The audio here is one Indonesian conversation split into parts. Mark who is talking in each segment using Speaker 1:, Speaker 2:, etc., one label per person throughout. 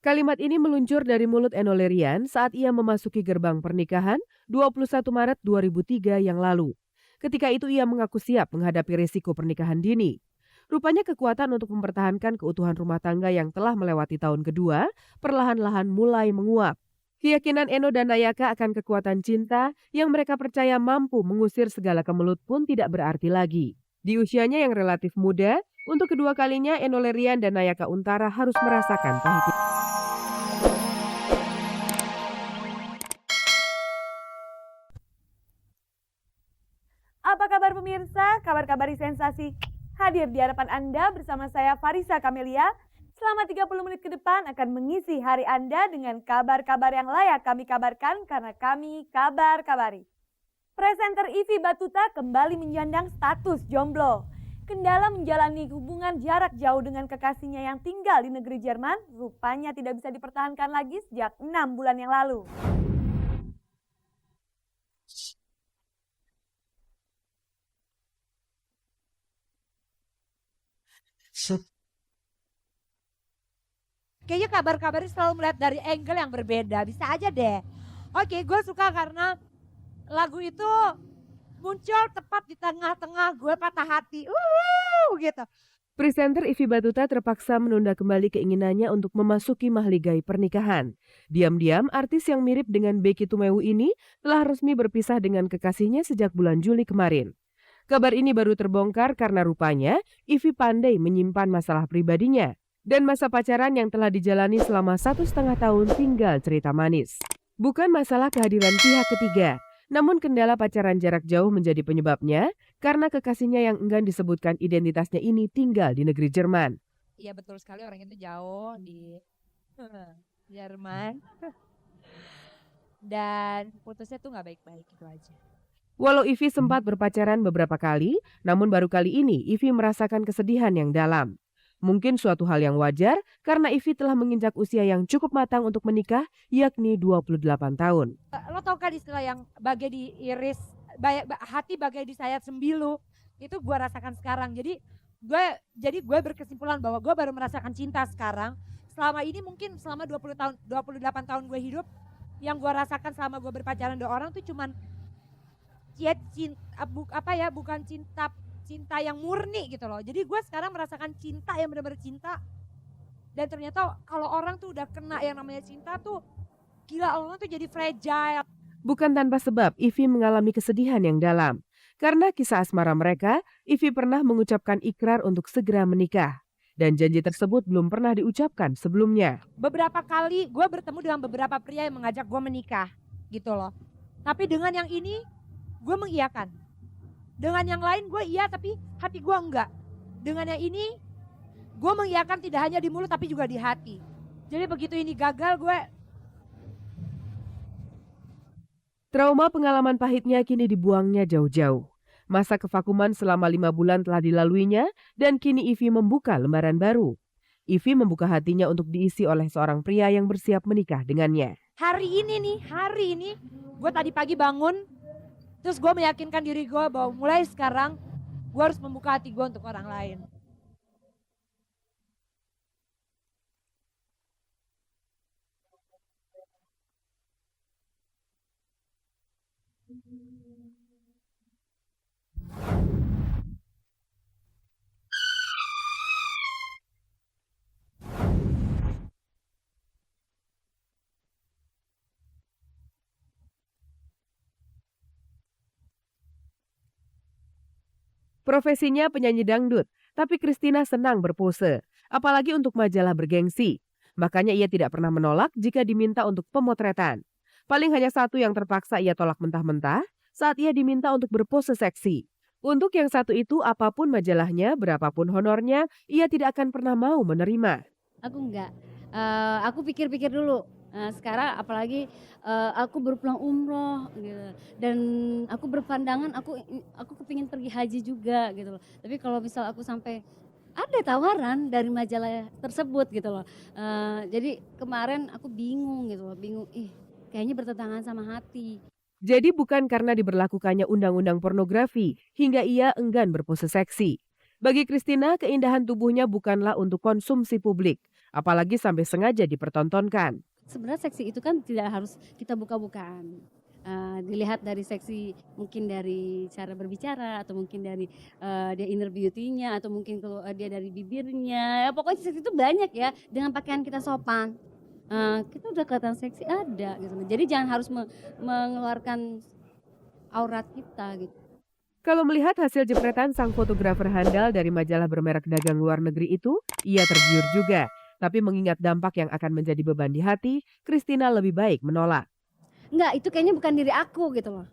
Speaker 1: Kalimat ini meluncur dari mulut Enno Lerian saat ia memasuki gerbang pernikahan 21 Maret 2003 yang lalu. Ketika itu ia mengaku siap menghadapi risiko pernikahan dini. Rupanya kekuatan untuk mempertahankan keutuhan rumah tangga yang telah melewati tahun kedua perlahan-lahan mulai menguap. Keyakinan Eno dan Nayaka akan kekuatan cinta yang mereka percaya mampu mengusir segala kemelut pun tidak berarti lagi. Di usianya yang relatif muda, untuk kedua kalinya Eno Lerian dan Nayaka Untara harus merasakan pahit.
Speaker 2: Apa kabar pemirsa? Kabar-kabar sensasi hadir di hadapan Anda bersama saya Farisa Kamelia. Selama 30 menit ke depan akan mengisi hari Anda dengan kabar-kabar yang layak kami kabarkan karena kami kabar-kabari. Presenter Ivi Batuta kembali menyandang status jomblo. Kendala menjalani hubungan jarak jauh dengan kekasihnya yang tinggal di negeri Jerman rupanya tidak bisa dipertahankan lagi sejak 6 bulan yang lalu.
Speaker 3: Kayaknya kabar-kabarnya selalu melihat dari angle yang berbeda. Bisa aja deh. Oke, gue suka karena lagu itu muncul tepat di tengah-tengah gue patah hati. Gitu.
Speaker 1: Presenter Ivi Batuta terpaksa menunda kembali keinginannya untuk memasuki mahligai pernikahan. Diam-diam, artis yang mirip dengan Becky Tumewu ini telah resmi berpisah dengan kekasihnya sejak bulan Juli kemarin. Kabar ini baru terbongkar karena rupanya Ivi pandai menyimpan masalah pribadinya. Dan masa pacaran yang telah dijalani selama 1,5 tahun tinggal cerita manis. Bukan masalah kehadiran pihak ketiga, namun kendala pacaran jarak jauh menjadi penyebabnya karena kekasihnya yang enggan disebutkan identitasnya ini tinggal di negeri Jerman.
Speaker 3: Iya betul sekali, orang itu jauh di Jerman. Dan putusnya tuh gak baik-baik gitu aja.
Speaker 1: Walau Ivi sempat berpacaran beberapa kali, namun baru kali ini Ivi merasakan kesedihan yang dalam. Mungkin suatu hal yang wajar karena Ivi telah menginjak usia yang cukup matang untuk menikah, yakni 28 tahun.
Speaker 3: Lo tau kan istilah yang bagai diiris, hati bagai disayat sembilu, itu gue rasakan sekarang. Jadi gue berkesimpulan bahwa gue baru merasakan cinta sekarang. Selama ini mungkin selama 28 tahun gue hidup, yang gue rasakan selama gue berpacaran dengan orang tuh cuman bukan cinta yang murni gitu loh. Jadi gue sekarang merasakan cinta yang benar-benar cinta. Dan ternyata kalau orang tuh udah kena yang namanya cinta tuh, gila, orang tuh jadi fragile.
Speaker 1: Bukan tanpa sebab Ivi mengalami kesedihan yang dalam. Karena kisah asmara mereka, Ivi pernah mengucapkan ikrar untuk segera menikah. Dan janji tersebut belum pernah diucapkan sebelumnya.
Speaker 3: Beberapa kali gue bertemu dengan beberapa pria yang mengajak gue menikah gitu loh. Tapi dengan yang ini gue mengiyakan. Dengan yang lain gue iya tapi hati gue enggak. Dengan yang ini gue mengiyakan tidak hanya di mulut tapi juga di hati. Jadi begitu ini gagal gue.
Speaker 1: Trauma pengalaman pahitnya kini dibuangnya jauh-jauh. Masa kevakuman selama 5 bulan telah dilaluinya dan kini Ivi membuka lembaran baru. Ivi membuka hatinya untuk diisi oleh seorang pria yang bersiap menikah dengannya.
Speaker 3: Hari ini gue tadi pagi bangun. Terus gue meyakinkan diri gue bahwa mulai sekarang gue harus membuka hati gue untuk orang lain.
Speaker 1: Profesinya penyanyi dangdut, tapi Christina senang berpose, apalagi untuk majalah bergengsi. Makanya ia tidak pernah menolak jika diminta untuk pemotretan. Paling hanya satu yang terpaksa ia tolak mentah-mentah saat ia diminta untuk berpose seksi. Untuk yang satu itu apapun majalahnya, berapapun honornya, ia tidak akan pernah mau menerima.
Speaker 4: Aku enggak, aku pikir-pikir dulu, sekarang apalagi, aku baru pulang umroh gitu dan aku berpandangan aku kepingin pergi haji juga gitu loh. Tapi kalau misal aku sampai ada tawaran dari majalah tersebut gitu loh, jadi kemarin aku bingung gitu loh, kayaknya bertentangan sama hati.
Speaker 1: Jadi bukan karena diberlakukannya undang-undang pornografi hingga ia enggan berpose seksi. Bagi Christina, keindahan tubuhnya bukanlah untuk konsumsi publik, apalagi sampai sengaja dipertontonkan.
Speaker 4: Sebenarnya seksi itu kan tidak harus kita buka-bukaan. Dilihat dari seksi mungkin dari cara berbicara atau mungkin dari dia inner beauty-nya atau mungkin kalau dia dari bibirnya. Ya pokoknya seksi itu banyak ya. Dengan pakaian kita sopan, kita udah kelihatan seksi ada gitu. Jadi jangan harus mengeluarkan aurat kita gitu.
Speaker 1: Kalau melihat hasil jepretan sang fotografer handal dari majalah bermerek dagang luar negeri itu, ia tergiur juga. Tapi mengingat dampak yang akan menjadi beban di hati, Christina lebih baik menolak.
Speaker 4: Enggak, itu kayaknya bukan diri aku gitu loh.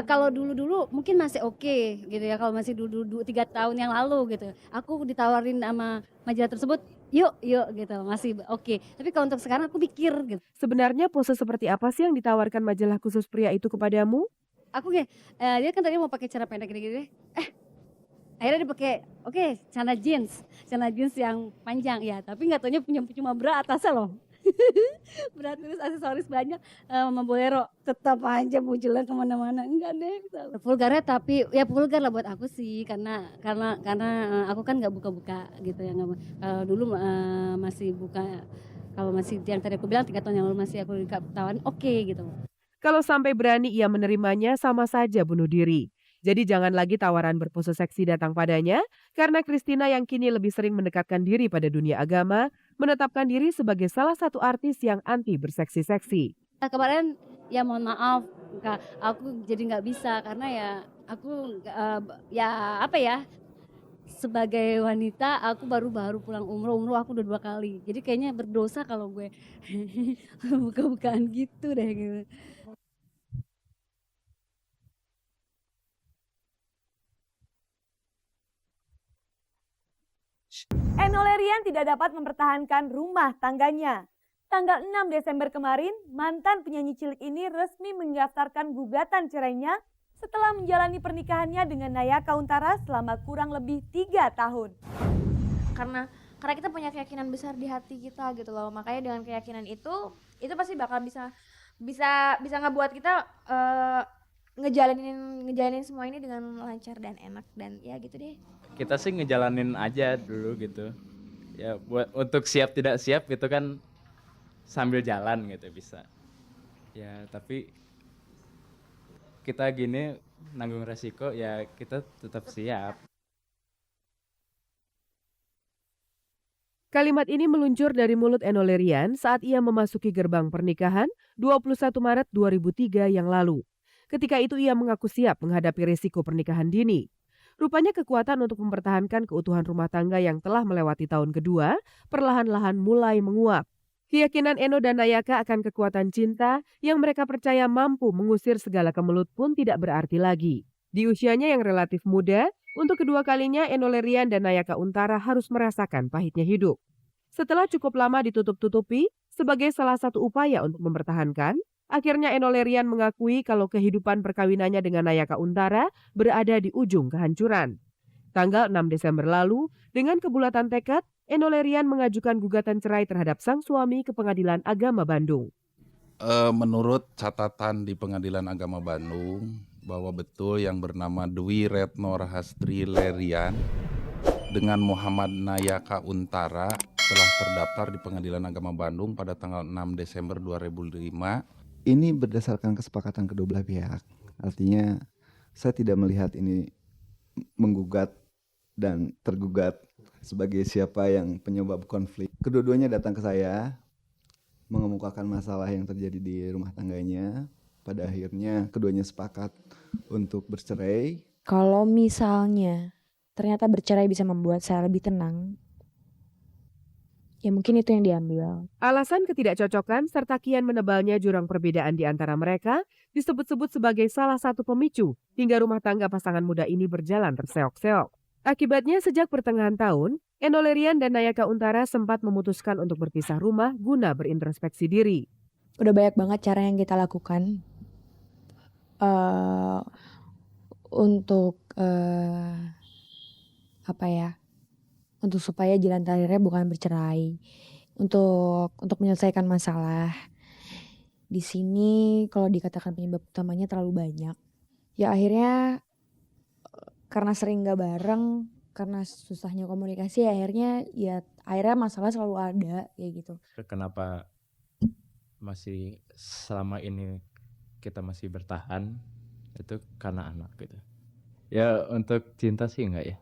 Speaker 4: Kalau dulu-dulu mungkin masih oke gitu ya, kalau masih dulu 3 tahun yang lalu gitu. Aku ditawarin sama majalah tersebut, yuk gitu, masih oke. Tapi kalau untuk sekarang aku pikir gitu.
Speaker 1: Sebenarnya pose seperti apa sih yang ditawarkan majalah khusus pria itu kepadamu?
Speaker 4: Aku kayak, dia kan tadi mau pakai celana pendek gini-gini, akhirnya dia pakai, oke, celana jeans yang panjang ya, tapi nggak taunya punya cuma bra atasnya loh. Bra terus aksesoris banyak, sama bolero, tetap aja munculnya kemana-mana, enggak deh. Gitu. Vulgarnya tapi ya vulgar lah buat aku sih, karena aku kan nggak buka-buka gitu ya, nggak. Kalau dulu masih buka, kalau masih yang tadi aku bilang 3 tahun yang lalu masih aku tawarin oke gitu.
Speaker 1: Kalau sampai berani ia menerimanya, sama saja bunuh diri. Jadi jangan lagi tawaran berpose seksi datang padanya, karena Christina yang kini lebih sering mendekatkan diri pada dunia agama, menetapkan diri sebagai salah satu artis yang anti berseksi-seksi.
Speaker 4: Kemarin ya mohon maaf, aku jadi nggak bisa karena ya aku ya apa ya, sebagai wanita aku baru pulang umroh aku udah 2 kali. Jadi kayaknya berdosa kalau gue buka-bukaan gitu deh gitu.
Speaker 2: Enno Lerian tidak dapat mempertahankan rumah tangganya. Tanggal 6 Desember kemarin, mantan penyanyi cilik ini resmi mendaftarkan gugatan cerainya setelah menjalani pernikahannya dengan Naya Kauntara selama kurang lebih 3 tahun.
Speaker 5: Karena kita punya keyakinan besar di hati kita gitu loh. Makanya dengan keyakinan itu pasti bakal bisa ngebuat kita ngejalanin semua ini dengan lancar dan enak dan ya gitu deh.
Speaker 6: Kita sih ngejalanin aja dulu gitu. Ya buat untuk siap tidak siap gitu kan sambil jalan gitu bisa. Ya tapi kita gini nanggung resiko ya kita tetap siap.
Speaker 1: Kalimat ini meluncur dari mulut Enno Lerian saat ia memasuki gerbang pernikahan 21 Maret 2003 yang lalu. Ketika itu ia mengaku siap menghadapi risiko pernikahan dini. Rupanya kekuatan untuk mempertahankan keutuhan rumah tangga yang telah melewati tahun kedua perlahan-lahan mulai menguap. Keyakinan Enno dan Nayaka akan kekuatan cinta yang mereka percaya mampu mengusir segala kemelut pun tidak berarti lagi. Di usianya yang relatif muda, untuk kedua kalinya Enno Lerian dan Nayaka Untara harus merasakan pahitnya hidup. Setelah cukup lama ditutup-tutupi sebagai salah satu upaya untuk mempertahankan, akhirnya Enno Lerian mengakui kalau kehidupan perkawinannya dengan Nayaka Untara berada di ujung kehancuran. Tanggal 6 Desember lalu, dengan kebulatan tekad, Enno Lerian mengajukan gugatan cerai terhadap sang suami ke Pengadilan Agama Bandung.
Speaker 7: Menurut catatan di Pengadilan Agama Bandung, bahwa betul yang bernama Dwi Retno Rahastri Lerian dengan Muhammad Nayaka Untara telah terdaftar di Pengadilan Agama Bandung pada tanggal 6 Desember 2005.
Speaker 8: Ini berdasarkan kesepakatan kedua belah pihak. Artinya saya tidak melihat ini menggugat dan tergugat sebagai siapa yang penyebab konflik. Kedua-duanya datang ke saya mengemukakan masalah yang terjadi di rumah tangganya. Pada akhirnya keduanya sepakat untuk bercerai.
Speaker 9: Kalau misalnya ternyata bercerai bisa membuat saya lebih tenang, ya mungkin itu yang diambil.
Speaker 1: Alasan ketidakcocokan serta kian menebalnya jurang perbedaan di antara mereka disebut-sebut sebagai salah satu pemicu hingga rumah tangga pasangan muda ini berjalan terseok-seok. Akibatnya sejak pertengahan tahun, Enno Lerian dan Nayaka Untara sempat memutuskan untuk berpisah rumah guna berintrospeksi diri.
Speaker 9: Udah banyak banget cara yang kita lakukan untuk untuk supaya jalan terakhirnya bukan bercerai, untuk menyelesaikan masalah. Di sini kalau dikatakan penyebab utamanya terlalu banyak, ya akhirnya karena sering gak bareng, karena susahnya komunikasi akhirnya masalah selalu ada kayak gitu.
Speaker 6: Kenapa masih selama ini kita masih bertahan itu karena anak gitu. Ya untuk cinta sih enggak ya.